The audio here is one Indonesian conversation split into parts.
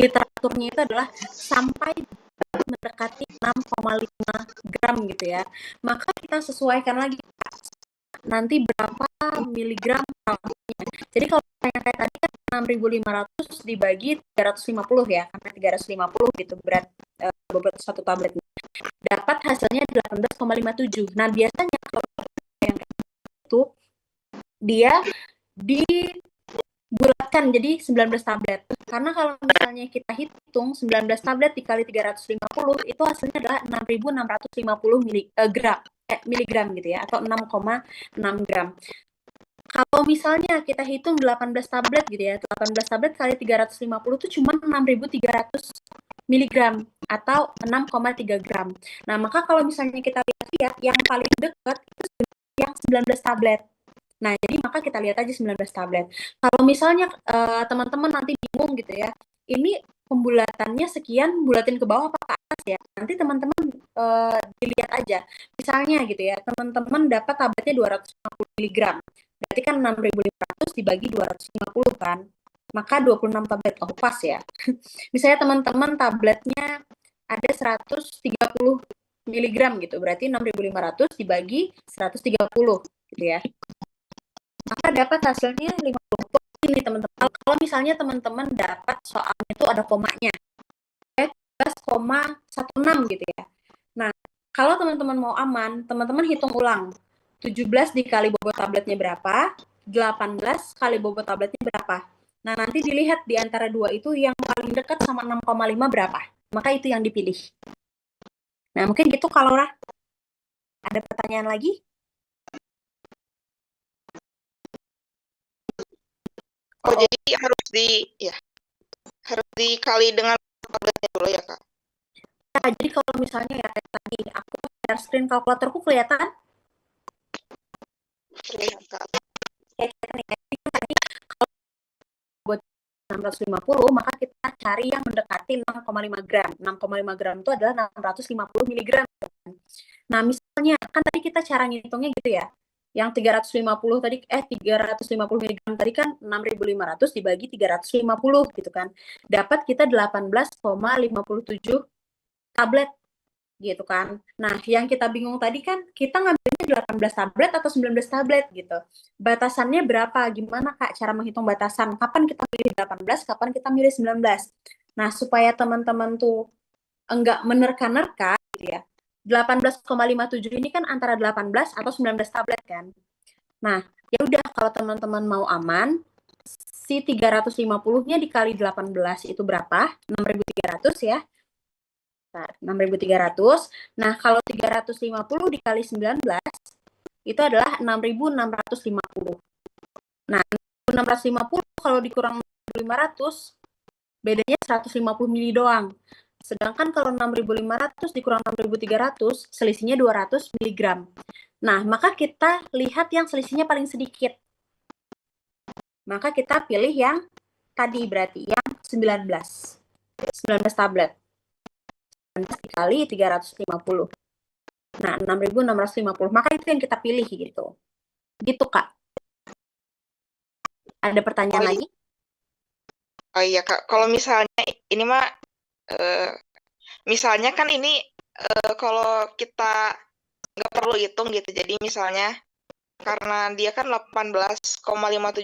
literaturnya itu adalah sampai mendekati 6,5 gram gitu ya. Maka kita sesuaikan lagi nanti berapa miligram kalorinya. Jadi kalau kayak tadi kan 6.500 dibagi 350 ya, karena 350 gitu berat bobot satu tabletnya. Dapat hasilnya 18,57. Nah, biasanya kalau yang itu dia dibulatkan jadi 19 tablet. Karena kalau misalnya kita hitung 19 tablet dikali 350 itu hasilnya adalah 6.650 miligram gitu ya, atau 6,6 gram. Kalau misalnya kita hitung 18 tablet gitu ya, 18 tablet kali 350 itu cuma 6.300 miligram atau 6,3 gram. Nah, maka kalau misalnya kita lihat yang paling dekat itu yang 19 tablet. Nah, jadi maka kita lihat aja 19 tablet. Kalau misalnya teman-teman nanti bingung gitu ya, ini pembulatannya sekian, bulatin ke bawah apa ke atas ya? Nanti teman-teman dilihat aja. Misalnya gitu ya, teman-teman dapat tabletnya 250 mg. Berarti kan 6.500 dibagi 250 kan? Maka 26 tablet. Oh, pas ya. Misalnya teman-teman tabletnya ada 130 miligram gitu. Berarti 6.500 dibagi 130 gitu ya. Maka dapat hasilnya 50. Ini teman-teman. Kalau misalnya teman-teman dapat soalnya itu ada komanya. 17,16 gitu ya. Nah, kalau teman-teman mau aman, teman-teman hitung ulang. 17 dikali bobot tabletnya berapa, 18 kali bobot tabletnya berapa. Nah, nanti dilihat di antara dua itu yang paling dekat sama 6,5 berapa. Maka itu yang dipilih. Nah, mungkin gitu kalau Laura. Ada pertanyaan lagi? Oh, jadi harus dikali dengan tabletnya dulu ya, Kak? Ya, jadi kalau misalnya ya kayak tadi, aku share screen kalkulatorku kelihatan? Kelihatan. Jadi tadi kalau buat 650, maka kita cari yang mendekati 6,5 gram. 6,5 gram itu adalah 650 miligram. Nah, misalnya, kan tadi kita cara ngitungnya gitu ya. Yang 350 tadi, 350 miligram tadi kan 6.500 dibagi 350 gitu kan. Dapat kita 18,57 tablet gitu kan. Nah, yang kita bingung tadi kan, kita ngambilnya 18 tablet atau 19 tablet gitu. Batasannya berapa? Gimana Kak cara menghitung batasan? Kapan kita milih 18, kapan kita milih 19? Nah, supaya teman-teman tuh enggak menerka-nerka gitu ya. 18,57 ini kan antara 18 atau 19 tablet kan. Nah, ya udah kalau teman-teman mau aman, si 350-nya dikali 18 itu berapa? 6.300 ya. 6.300. Nah, kalau 350 dikali 19 itu adalah 6.650. Nah, 650 kalau dikurang 500 bedanya 150 mili doang. Sedangkan kalau 6.500 dikurang 6.300 selisihnya 200 mg. Nah, maka kita lihat yang selisihnya paling sedikit. Maka kita pilih yang tadi berarti yang 19 tablet. 19 dikali 350. Nah, 6.650. Maka itu yang kita pilih gitu. Gitu, Kak. Ada pertanyaan lagi? Oh iya, Kak. Kalau misalnya ini mah misalnya kan ini kalau kita nggak perlu hitung gitu. Jadi misalnya karena dia kan 18,57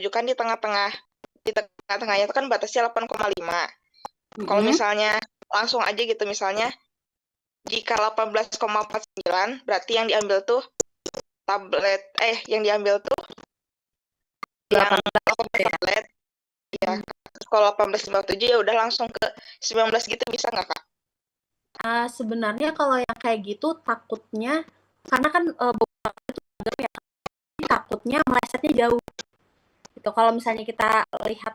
kan di tengah-tengahnya itu kan batasnya 8,5. Kalau misalnya langsung aja gitu, misalnya jika 18,49 berarti yang diambil tuh yang diambil tuh yang 8 tablet ya. Kalau 18,57 ya udah langsung ke 19 gitu, bisa nggak, Kak? Sebenarnya kalau yang kayak gitu takutnya karena kan ya, takutnya melesetnya jauh. Gitu. Kalau misalnya kita lihat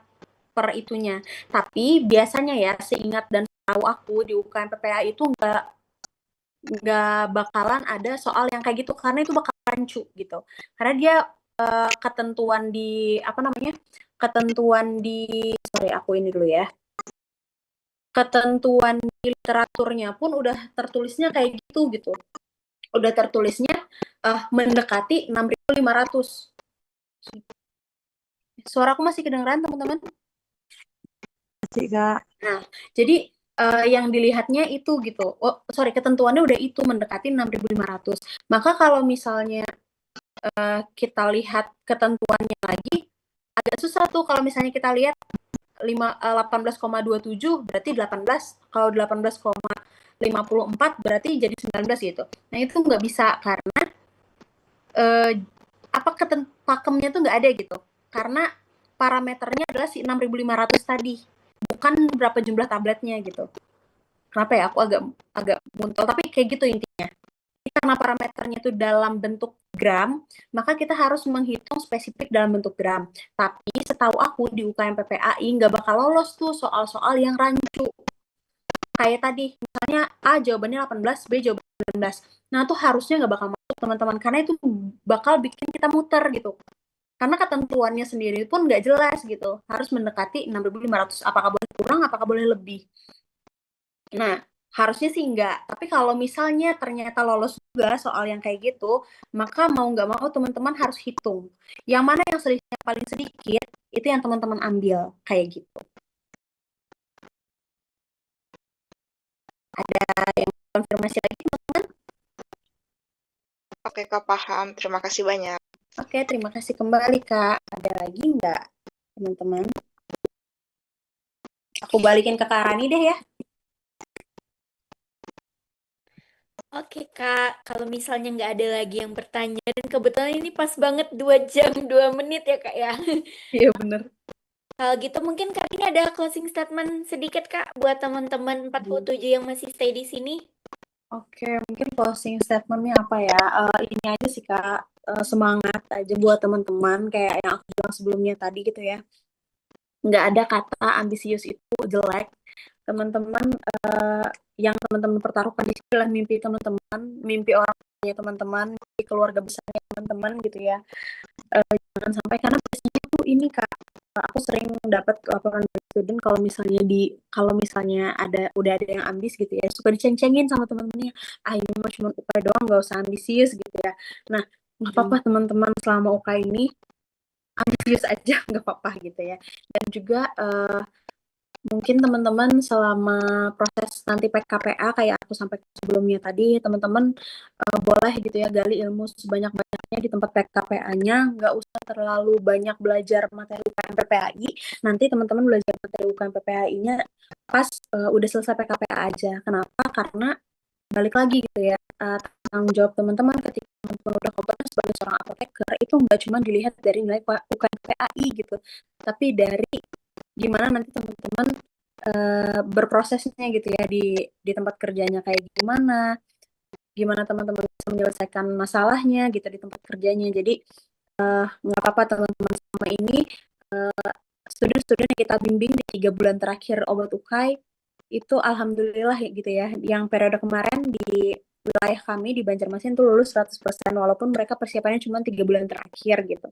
per itunya. Tapi biasanya ya seingat dan tahu aku di UKM PPA itu nggak bakalan ada soal yang kayak gitu karena itu bakal rancu gitu. Karena dia ketentuan di sorry aku ini dulu ya. Ketentuan di literaturnya pun udah tertulisnya kayak gitu. Udah tertulisnya mendekati 6.500. Suara aku masih kedengeran teman-teman? sih, Kak. Nah, jadi yang dilihatnya itu gitu. Oh, sorry, ketentuannya udah itu mendekati 6.500. Maka kalau misalnya kita lihat ketentuannya lagi, agak susah tuh kalau misalnya kita lihat 18,27 berarti 18, kalau 18,54 berarti jadi 19 gitu. Nah itu nggak bisa karena pakemnya tuh nggak ada gitu. Karena parameternya adalah si 6.500 tadi, bukan berapa jumlah tabletnya gitu. Kenapa ya? Aku agak muntol, tapi kayak gitu intinya. Karena parameternya itu dalam bentuk gram, maka kita harus menghitung spesifik dalam bentuk gram. Tapi setahu aku di UKM PPAI nggak bakal lolos tuh soal-soal yang rancu. Kayak tadi, misalnya A jawabannya 18, B jawabannya 19. Nah, tuh harusnya nggak bakal masuk teman-teman, karena itu bakal bikin kita muter gitu. Karena ketentuannya sendiri pun nggak jelas gitu. Harus mendekati 6.500. Apakah boleh kurang, apakah boleh lebih. Nah, harusnya sih enggak. Tapi kalau misalnya ternyata lolos juga soal yang kayak gitu, maka mau nggak mau teman-teman harus hitung. Yang mana yang selisihnya paling sedikit, itu yang teman-teman ambil. Kayak gitu. Ada yang konfirmasi lagi, teman-teman? Oke, Kak, paham. Terima kasih banyak. Oke, terima kasih kembali, Kak. Ada lagi nggak, teman-teman? Aku balikin ke Kak Rani deh ya. Oke Kak, kalau misalnya nggak ada lagi yang bertanya, dan kebetulan ini pas banget 2 jam 2 menit ya Kak ya. Iya, bener. Kalau gitu mungkin Kak ini ada closing statement sedikit Kak buat teman-teman 47 yang masih stay di sini. Oke, mungkin closing statement-nya apa ya? Ini aja sih Kak, semangat aja buat teman-teman kayak yang aku bilang sebelumnya tadi gitu ya. Nggak ada kata ambisius itu jelek. Teman-teman yang teman-teman pertaruhkan di sini adalah mimpi teman-teman, mimpi orang tuanya teman-teman, mimpi keluarga besarnya teman-teman gitu ya. Jangan sampai, karena biasanya tuh ini Kak, aku sering dapat laporan dari student kalau misalnya udah ada yang ambis gitu ya, suka diceng-cengin sama teman-temannya, ini mah cuma UK doang, nggak usah ambisius gitu ya. Nah, nggak apa-apa teman-teman, selama UK ini ambisius aja nggak apa-apa gitu ya. Dan juga mungkin teman-teman selama proses nanti PKPA kayak aku sampaikan sebelumnya tadi, teman-teman boleh gitu ya gali ilmu sebanyak-banyaknya di tempat PKPA-nya, nggak usah terlalu banyak belajar materi UKM PPAI. Nanti teman-teman belajar materi UKM PPAI-nya pas udah selesai PKPA aja. Kenapa? Karena balik lagi gitu ya, tanggung jawab teman-teman ketika teman-teman udah kompeten sebagai seorang apoteker itu nggak cuma dilihat dari nilai UKM PPAI gitu, tapi dari gimana nanti teman-teman berprosesnya gitu ya di tempat kerjanya kayak gimana teman-teman bisa menyelesaikan masalahnya gitu di tempat kerjanya. Jadi nggak apa-apa teman-teman, selama ini student-student yang kita bimbing di 3 bulan terakhir obat UKAI itu alhamdulillah gitu ya, yang periode kemarin di wilayah kami di Banjarmasin tuh lulus 100% walaupun mereka persiapannya cuma 3 bulan terakhir gitu.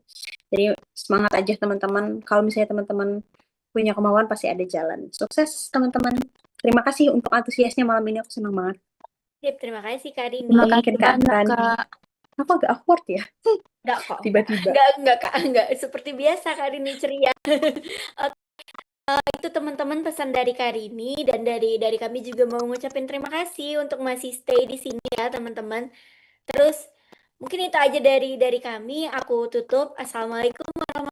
Jadi semangat aja teman-teman, kalau misalnya teman-teman punya kemauan pasti ada jalan. Sukses teman-teman. Terima kasih untuk antusiasnya malam ini, aku senang banget. Sip, terima kasih Kak Rini. Terima kasih banyak Kak. Aku agak awkward ya. Enggak kok. Tiba-tiba. Enggak Kak, enggak seperti biasa Kak Rini ceria. Itu teman-teman pesan dari Kak Rini, dan dari kami juga mau ngucapin terima kasih untuk masih stay di sini ya teman-teman. Terus mungkin itu aja dari kami. Aku tutup. Assalamualaikum warahmatullahi